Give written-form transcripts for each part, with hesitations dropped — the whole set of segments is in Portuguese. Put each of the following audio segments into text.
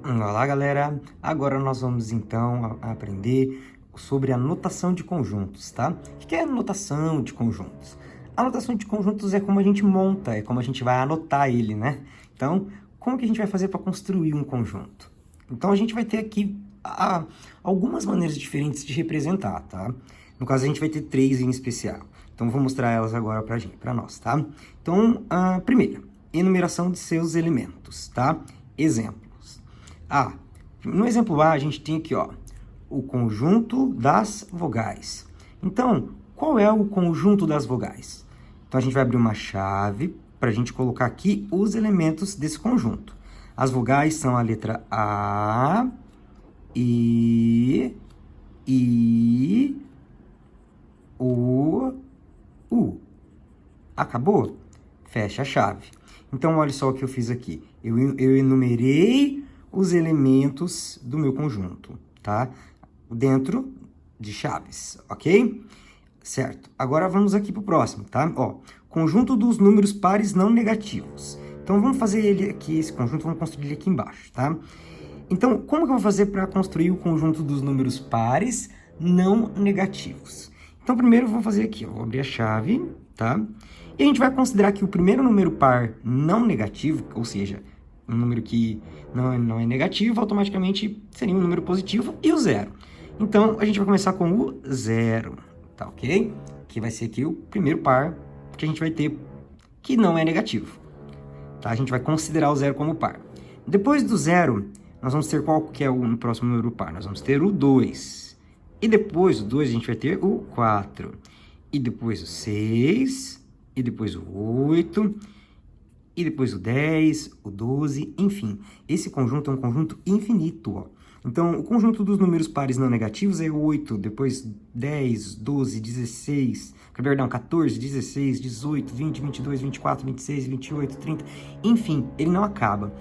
Olá, galera! Agora nós vamos então aprender sobre a notação de conjuntos, tá? O que é a notação de conjuntos? A notação de conjuntos é como a gente monta, é como a gente vai anotar ele, né? Então, como que a gente vai fazer para construir um conjunto? Então, a gente vai ter aqui algumas maneiras diferentes de representar, tá? No caso, a gente vai ter três em especial. Então, eu vou mostrar elas agora para nós, tá? Então, primeiro, enumeração de seus elementos, tá? Exemplo. No exemplo A, a gente tem aqui, ó, o conjunto das vogais. Então, qual é o conjunto das vogais? Então, a gente vai abrir uma chave para a gente colocar aqui os elementos desse conjunto. As vogais são a letra A, I, O, U. Acabou? Fecha a chave. Então, olha só o que eu fiz aqui. Eu enumerei os elementos do meu conjunto, tá? Dentro de chaves, ok? Certo. Agora vamos aqui para o próximo, tá? Ó, conjunto dos números pares não negativos. Então, vamos fazer ele aqui, esse conjunto, vamos construir ele aqui embaixo, tá? Então, como que eu vou fazer para construir o conjunto dos números pares não negativos? Então, primeiro eu vou fazer aqui, eu vou abrir a chave, tá? E a gente vai considerar que o primeiro número par não negativo, ou seja, um número que não é negativo, automaticamente seria um número positivo, e o zero. Então, a gente vai começar com o zero, tá ok? Que vai ser aqui o primeiro par que a gente vai ter que não é negativo, tá? A gente vai considerar o zero como par. Depois do zero, nós vamos ter qual que é o próximo número par? Nós vamos ter o 2. E depois do 2, a gente vai ter o 4. E depois o 6. E depois o 8. E depois o 10, o 12, enfim. Esse conjunto é um conjunto infinito, ó. Então, o conjunto dos números pares não negativos é 8, depois 10, 12, 16, perdão, 14, 16, 18, 20, 22, 24, 26, 28, 30, enfim, ele não acaba.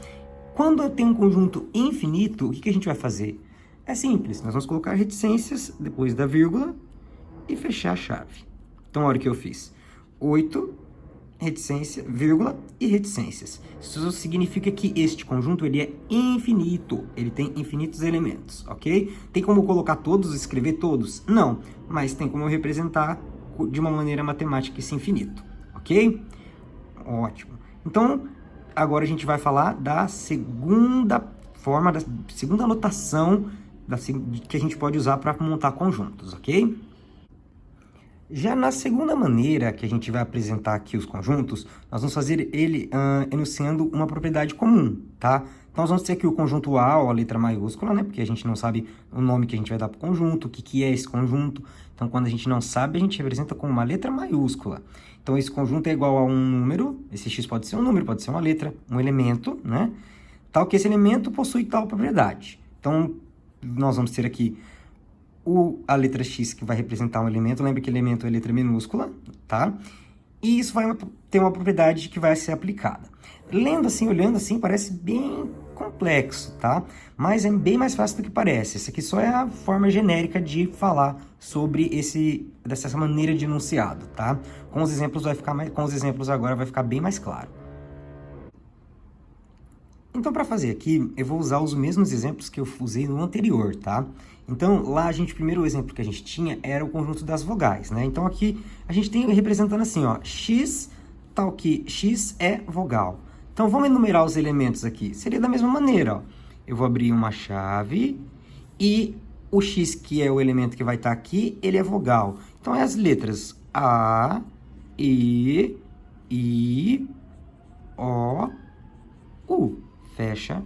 Quando eu tenho um conjunto infinito, o que a gente vai fazer? É simples, nós vamos colocar reticências depois da vírgula e fechar a chave. Então, olha o que eu fiz. 8, reticência, vírgula e reticências. Isso significa que este conjunto ele é infinito, ele tem infinitos elementos, ok? Tem como colocar todos, escrever todos? Não, mas tem como representar de uma maneira matemática esse infinito, ok? Ótimo. Então, agora a gente vai falar da segunda forma, da segunda notação que a gente pode usar para montar conjuntos, ok? Já na segunda maneira que a gente vai apresentar aqui os conjuntos, nós vamos fazer ele enunciando uma propriedade comum, tá? Então, nós vamos ter aqui o conjunto A, ou a letra maiúscula, né? Porque a gente não sabe o nome que a gente vai dar para o conjunto, o que é esse conjunto. Então, quando a gente não sabe, a gente representa com uma letra maiúscula. Então, esse conjunto é igual a um número, esse x pode ser um número, pode ser uma letra, um elemento, né? Tal que esse elemento possui tal propriedade. Então, nós vamos ter aqui a letra X que vai representar um elemento, lembra que elemento é letra minúscula, tá? E isso vai ter uma propriedade que vai ser aplicada. Lendo assim, olhando assim, parece bem complexo, tá? Mas é bem mais fácil do que parece. Essa aqui só é a forma genérica de falar sobre dessa maneira de enunciado, tá? Com os exemplos agora vai ficar bem mais claro. Então, para fazer aqui, eu vou usar os mesmos exemplos que eu usei no anterior, tá? Então, lá o primeiro exemplo que a gente tinha era o conjunto das vogais, né? Então, aqui a gente tem representando assim, ó, x, tal que x é vogal. Então, vamos enumerar os elementos aqui. Seria da mesma maneira, ó. Eu vou abrir uma chave e o x, que é o elemento que vai estar aqui, ele é vogal. Então, é as letras A, I, O, U. Fecha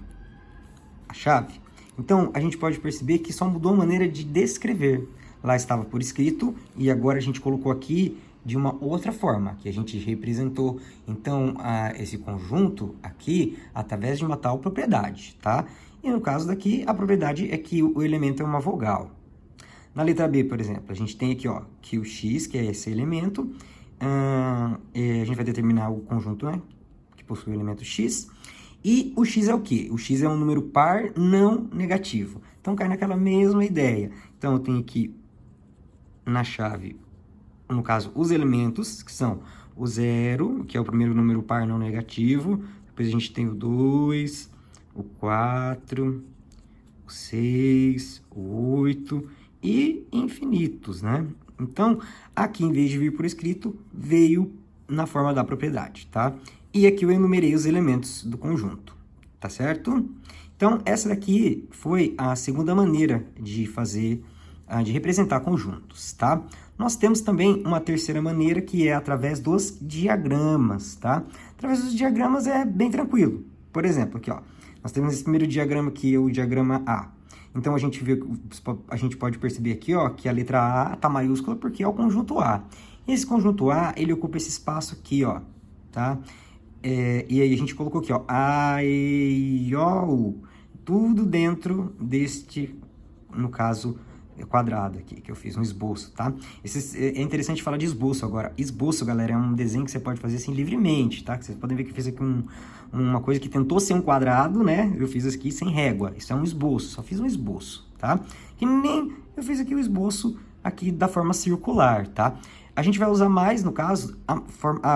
a chave. Então, a gente pode perceber que só mudou a maneira de descrever. Lá estava por escrito e agora a gente colocou aqui de uma outra forma, que a gente representou, então, esse conjunto aqui através de uma tal propriedade, tá? E no caso daqui, a propriedade é que o elemento é uma vogal. Na letra B, por exemplo, a gente tem aqui, ó, que o x, que é esse elemento, a gente vai determinar o conjunto, né, que possui o elemento x. E o x é o quê? O x é um número par não negativo. Então, cai naquela mesma ideia. Então, eu tenho aqui na chave, no caso, os elementos, que são o 0, que é o primeiro número par não negativo. Depois a gente tem o 2, o 4, o 6, o 8 e infinitos, né? Então, aqui, em vez de vir por escrito, veio na forma da propriedade, tá? E aqui eu enumerei os elementos do conjunto, tá certo? Então, essa daqui foi a segunda maneira de fazer, de representar conjuntos, tá? Nós temos também uma terceira maneira, que é através dos diagramas, tá? Através dos diagramas é bem tranquilo. Por exemplo, aqui, ó, nós temos esse primeiro diagrama aqui, o diagrama A. Então, a gente pode perceber aqui, ó, que a letra A está maiúscula porque é o conjunto A. E esse conjunto A, ele ocupa esse espaço aqui, ó, tá? E aí a gente colocou aqui, ó, A, E, I, O, U. Tudo dentro deste, no caso, quadrado aqui, que eu fiz um esboço, tá? É interessante falar de esboço agora. Esboço, galera, é um desenho que você pode fazer assim livremente, tá? Que vocês podem ver que eu fiz aqui uma coisa que tentou ser um quadrado, né? Eu fiz aqui sem régua. Isso é um esboço, só fiz um esboço, tá? Que nem eu fiz aqui o esboço aqui da forma circular, tá? A gente vai usar mais, no caso,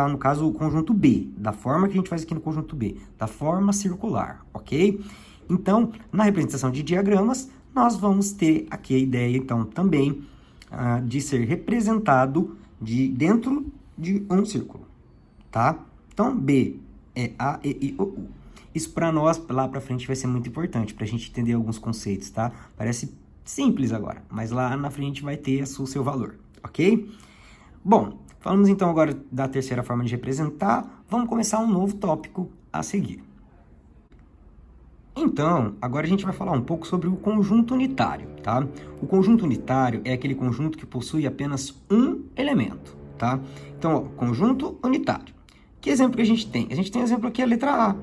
no caso, o conjunto B, da forma que a gente faz aqui no conjunto B, da forma circular, ok? Então, na representação de diagramas, nós vamos ter aqui a ideia, então, também de ser representado dentro de um círculo, tá? Então, B é A, E, I, O, U. Isso para nós, lá para frente, vai ser muito importante, para a gente entender alguns conceitos, tá? Parece simples agora, mas lá na frente vai ter o seu valor, ok? Bom, falamos então agora da terceira forma de representar, vamos começar um novo tópico a seguir. Então, agora a gente vai falar um pouco sobre o conjunto unitário, tá? O conjunto unitário é aquele conjunto que possui apenas um elemento, tá? Então, ó, conjunto unitário. Que exemplo que a gente tem? A gente tem exemplo aqui a letra A.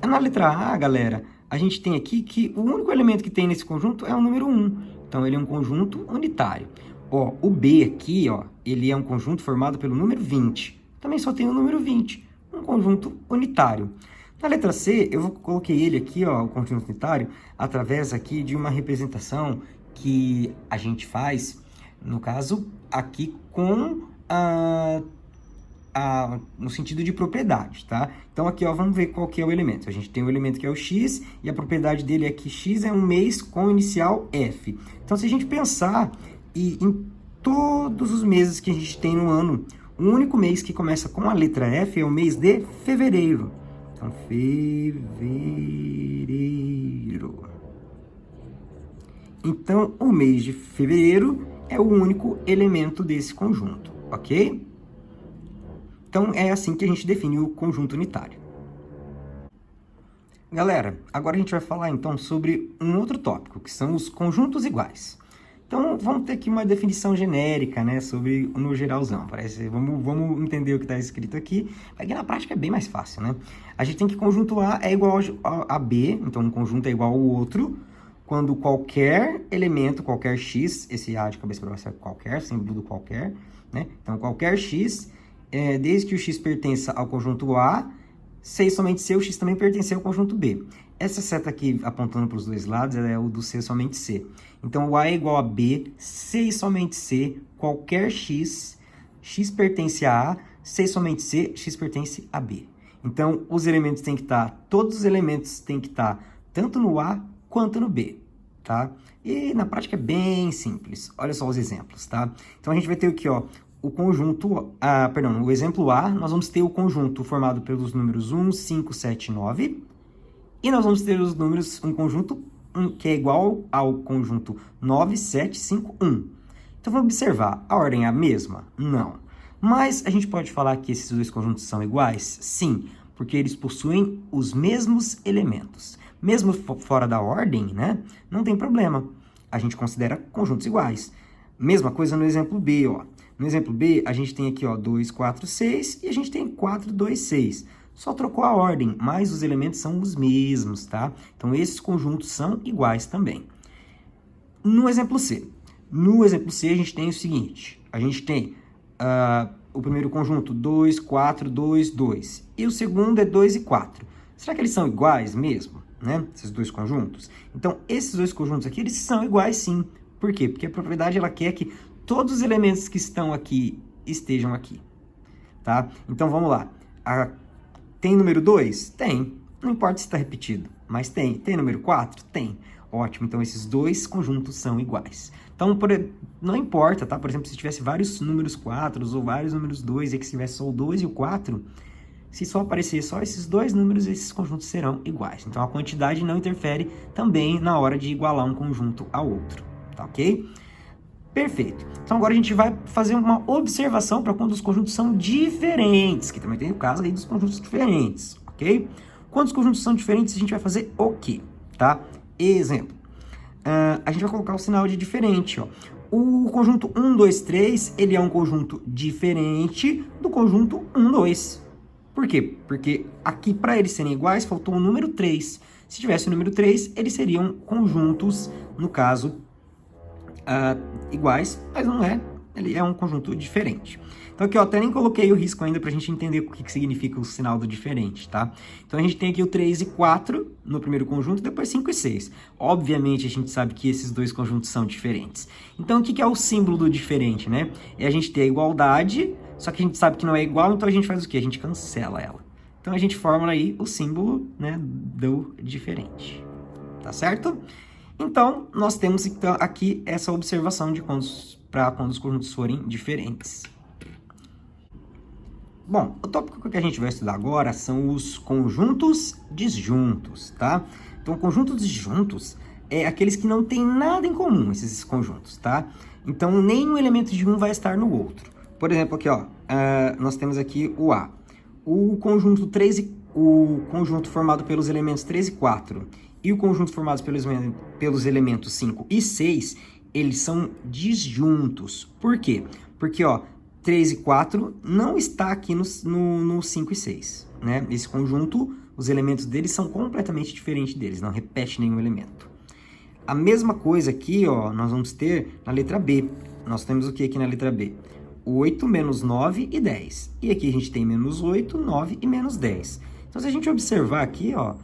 Na letra A, galera, a gente tem aqui que o único elemento que tem nesse conjunto é o número 1. Então, ele é um conjunto unitário. Ó, o B aqui, ó, ele é um conjunto formado pelo número 20. Também só tem o número 20, um conjunto unitário. Na letra C, eu coloquei ele aqui, ó, o conjunto unitário, através aqui de uma representação que a gente faz, no caso, aqui com no sentido de propriedade, tá? Então, aqui, ó, vamos ver qual que é o elemento. A gente tem um elemento que é o x, e a propriedade dele é que x é um mês com inicial f. Então, se a gente pensar em todos os meses que a gente tem no ano, o único mês que começa com a letra F é o mês de fevereiro. Então, fevereiro. Então, o mês de fevereiro é o único elemento desse conjunto, ok? Então, é assim que a gente define o conjunto unitário. Galera, agora a gente vai falar, então, sobre um outro tópico, que são os conjuntos iguais. Então, vamos ter aqui uma definição genérica, né, sobre no geralzão. Vamos entender o que está escrito aqui, aqui na prática é bem mais fácil, né? A gente tem que conjunto A é igual a B, então um conjunto é igual ao outro, quando qualquer elemento, qualquer x, esse A de cabeça para baixo é qualquer, símbolo do qualquer, né? Então, qualquer x, desde que o x pertença ao conjunto A, C e somente C, o x também pertence ao conjunto B. Essa seta aqui, apontando para os dois lados, é o do C somente C. Então, o A é igual a B, C e somente C, qualquer x, x pertence a A, C e somente C, x pertence a B. Então, os elementos têm que estar, todos os elementos têm que estar tanto no A quanto no B, tá? E na prática é bem simples. Olha só os exemplos, tá? Então, a gente vai ter aqui, ó, o conjunto, o exemplo A, nós vamos ter o conjunto formado pelos números 1, 5, 7 e 9. E nós vamos ter os números, um conjunto que é igual ao conjunto 9, 7, 5, 1. Então, vamos observar, a ordem é a mesma? Não. Mas a gente pode falar que esses dois conjuntos são iguais? Sim, porque eles possuem os mesmos elementos. Mesmo fora da ordem, né? Não tem problema. A gente considera conjuntos iguais. Mesma coisa no exemplo B, ó. No exemplo B, a gente tem aqui, ó, 2, 4, 6 e a gente tem 4, 2, 6. Só trocou a ordem, mas os elementos são os mesmos, tá? Então, esses conjuntos são iguais também. No exemplo C. No exemplo C, a gente tem o seguinte. A gente tem o primeiro conjunto, 2, 4, 2, 2. E o segundo é 2 e 4. Será que eles são iguais mesmo, né? Esses dois conjuntos? Então, esses dois conjuntos aqui, eles são iguais sim. Por quê? Porque a propriedade, ela quer que todos os elementos que estão aqui estejam aqui, tá? Então, vamos lá. Tem número 2? Tem. Não importa se está repetido, mas tem. Tem número 4? Tem. Ótimo, então esses dois conjuntos são iguais. Então, não importa, tá? Por exemplo, se tivesse vários números 4 ou vários números 2 e que se tivesse só o 2 e o 4, se só aparecer só esses dois números, esses conjuntos serão iguais. Então, a quantidade não interfere também na hora de igualar um conjunto ao outro, tá ok? Perfeito. Então, agora a gente vai fazer uma observação para quando os conjuntos são diferentes, que também tem o caso aí dos conjuntos diferentes, ok? Quando os conjuntos são diferentes, a gente vai fazer o quê? Tá? Exemplo. A gente vai colocar o sinal de diferente, ó. O conjunto 1, 2, 3, ele é um conjunto diferente do conjunto 1, 2. Por quê? Porque aqui, para eles serem iguais, faltou o número 3. Se tivesse o número 3, eles seriam conjuntos, no caso, iguais, mas não é. Ele é um conjunto diferente. Então aqui, ó, até nem coloquei o risco ainda pra gente entender o que significa o sinal do diferente, tá? Então a gente tem aqui o 3 e 4 no primeiro conjunto, depois 5 e 6. Obviamente a gente sabe que esses dois conjuntos são diferentes. Então o que é o símbolo do diferente, né? É a gente ter a igualdade, só que a gente sabe que não é igual, então a gente faz o quê? A gente cancela ela. Então a gente forma aí o símbolo, né, do diferente. Tá certo? Então nós temos então, aqui essa observação de quando os conjuntos forem diferentes. Bom, o tópico que a gente vai estudar agora são os conjuntos disjuntos, tá? Então, conjuntos disjuntos é aqueles que não têm nada em comum, esses conjuntos, tá? Então, nenhum elemento de um vai estar no outro. Por exemplo, aqui, ó, nós temos aqui o A. O conjunto formado pelos elementos 3 e 4 e o conjunto formado pelos elementos 5 e 6, eles são disjuntos. Por quê? Porque, ó, 3 e 4 não está aqui no 5 e 6, né? Esse conjunto, os elementos deles são completamente diferentes deles, não repete nenhum elemento. A mesma coisa aqui, ó, nós vamos ter na letra B. Nós temos o que aqui na letra B? 8, menos 9 e 10. E aqui a gente tem menos 8, 9 e menos 10. Então, se a gente observar aqui, ó,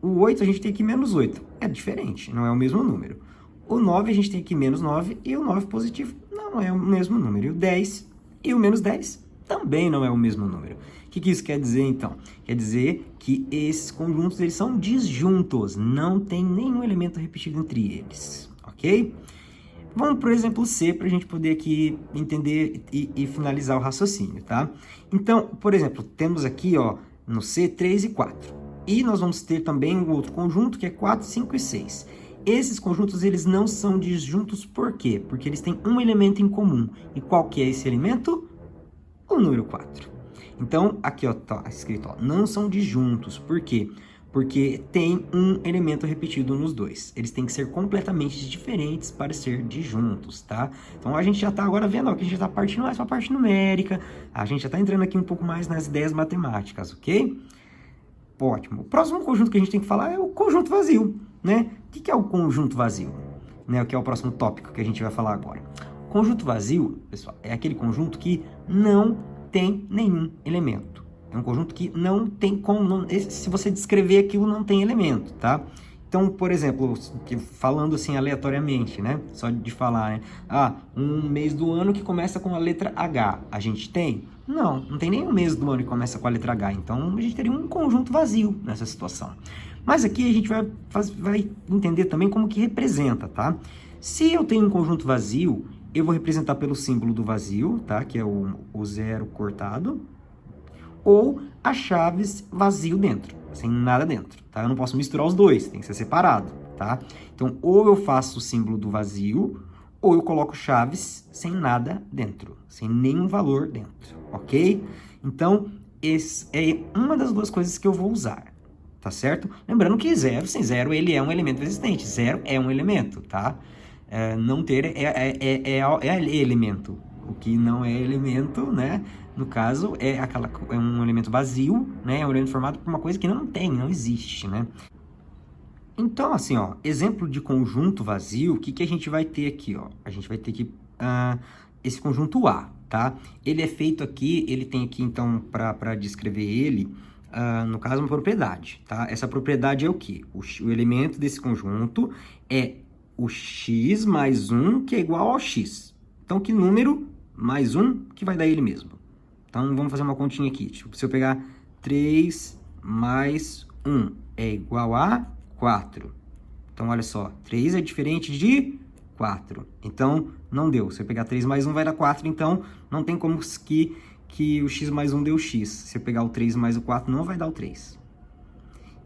o 8 a gente tem aqui menos 8. É diferente, não é o mesmo número. O 9 a gente tem aqui menos 9 e o 9 positivo não é o mesmo número. E o 10... E o menos 10 também não é o mesmo número. O que isso quer dizer, então? Quer dizer que esses conjuntos eles são disjuntos, não tem nenhum elemento repetido entre eles, ok? Vamos para o exemplo C, para a gente poder aqui entender e finalizar o raciocínio, tá? Então, por exemplo, temos aqui, ó, no C, 3 e 4. E nós vamos ter também um outro conjunto, que é 4, 5 e 6. Esses conjuntos, eles não são disjuntos por quê? Porque eles têm um elemento em comum. E qual que é esse elemento? O número 4. Então, aqui, ó, tá escrito, ó, não são disjuntos. Por quê? Porque tem um elemento repetido nos dois. Eles têm que ser completamente diferentes para ser disjuntos, tá? Então, a gente já tá agora vendo, ó, que a gente já tá partindo mais para a parte numérica. A gente já tá entrando aqui um pouco mais nas ideias matemáticas, ok? Ótimo. O próximo conjunto que a gente tem que falar é o conjunto vazio, né? O que é o conjunto vazio? Né? O que é o próximo tópico que a gente vai falar agora. O conjunto vazio, pessoal, é aquele conjunto que não tem nenhum elemento. É um conjunto que não tem como... se você descrever aquilo, não tem elemento, tá? Então, por exemplo, falando assim aleatoriamente, né? Só de falar, né? Um mês do ano que começa com a letra H. A gente tem? Não tem nenhum mês do ano que começa com a letra H. Então, a gente teria um conjunto vazio nessa situação. Mas aqui a gente vai entender também como que representa, tá? Se eu tenho um conjunto vazio, eu vou representar pelo símbolo do vazio, tá? Que é o zero cortado. Ou a chaves vazio dentro, sem nada dentro, tá? Eu não posso misturar os dois, tem que ser separado, tá? Então, ou eu faço o símbolo do vazio, ou eu coloco chaves sem nada dentro, sem nenhum valor dentro, ok? Então, essa é uma das duas coisas que eu vou usar, tá certo? Lembrando que zero, sem zero, ele é um elemento existente. Zero é um elemento, tá? Não ter é elemento. O que não é elemento, né? No caso, é um elemento vazio, né? É um elemento formado por uma coisa que não existe, né? Então, assim, ó, exemplo de conjunto vazio, o que a gente vai ter aqui, ó? A gente vai ter aqui esse conjunto A, tá? Ele é feito aqui, ele tem aqui, então, para descrever ele, no caso, uma propriedade, tá? Essa propriedade é o quê? O elemento desse conjunto é o x mais 1, que é igual ao x. Então, que número mais 1 que vai dar ele mesmo? Então, vamos fazer uma continha aqui. Tipo, se eu pegar 3 mais 1, é igual a 4. Então, olha só, 3 é diferente de 4. Então, não deu. Se eu pegar 3 mais 1 vai dar 4, então não tem como que o x mais 1 deu x. Se eu pegar o 3 mais o 4, não vai dar o 3.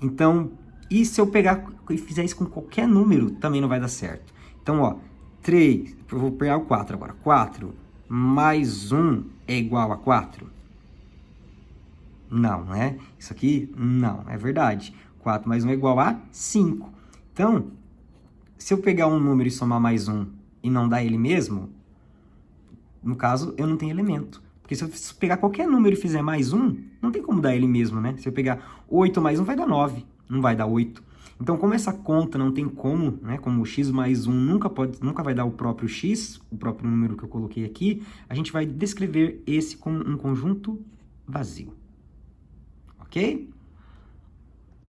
Então, e se eu pegar e fizer isso com qualquer número, também não vai dar certo. Então, ó, 3, eu vou pegar o 4 agora. 4 mais 1 é igual a 4? Não, né? Isso aqui, não, é verdade. 4 mais 1 é igual a 5. Então, se eu pegar um número e somar mais 1 e não dar ele mesmo, no caso, eu não tenho elemento. Porque se eu pegar qualquer número e fizer mais 1, não tem como dar ele mesmo, né? Se eu pegar 8 mais 1 vai dar 9, não vai dar 8. Então, como essa conta não tem como, né? Como o x mais 1 nunca vai dar o próprio x, o próprio número que eu coloquei aqui, a gente vai descrever esse como um conjunto vazio. Ok?